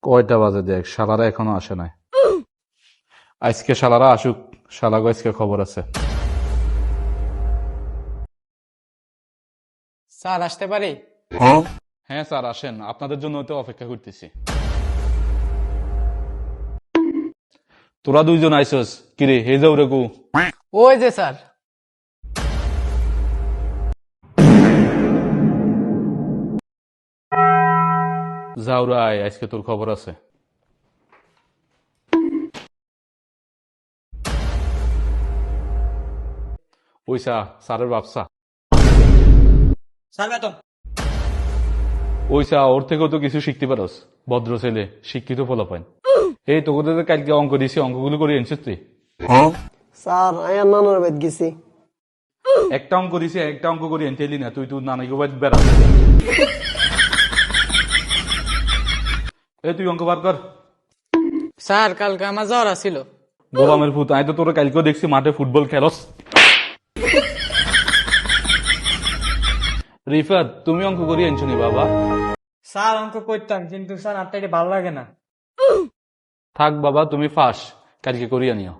কয়টা বাজে দেখ, শালারা এখনো আসে নাই। আজকে শালারা আসুক, শালাগো আজকে খবর আছে। স্যার আসতে পারি? হ্যাঁ স্যার আসেন, আপনাদের জন্য তো অপেক্ষা করতেছি। তোরা দুইজন আইসস, কিরে হে যাও রে গু। ওই যে স্যার। যাও রায়, আজকে তোর খবর আছে। ওইসা স্যারের বাপসা, স্যার বেতন। ওইসা ওর থেকেও তো কিছু শিখতে পারস। ভদ্র ছেলে, শিক্ষিত ফলাফল। এই তোকে তো কালকে অঙ্ক দিছি, অঙ্কগুলো করে এনছিস তুই? স্যার আয়া নানার বাড়ি গেছি। একটা অঙ্ক দিছি, একটা অঙ্ক করে এনতেলি না, তুই নানাই গো বেড়া। এই তুই অঙ্ক বার কর। স্যার কালকে আমার জ্বর আছিল। গোলামের ভূত, আমি তো তোরা কালকেও দেখছি মাঠে ফুটবল খেলস। রিফাত, তুমি অঙ্ক করি আনছো নি বাবা? স্যার অঙ্ক করতাম, কিন্তু স্যার আপনার এটা ভালো লাগে না। থাক বাবা, তুমি ফাঁস, কালকে করিয়া নিও।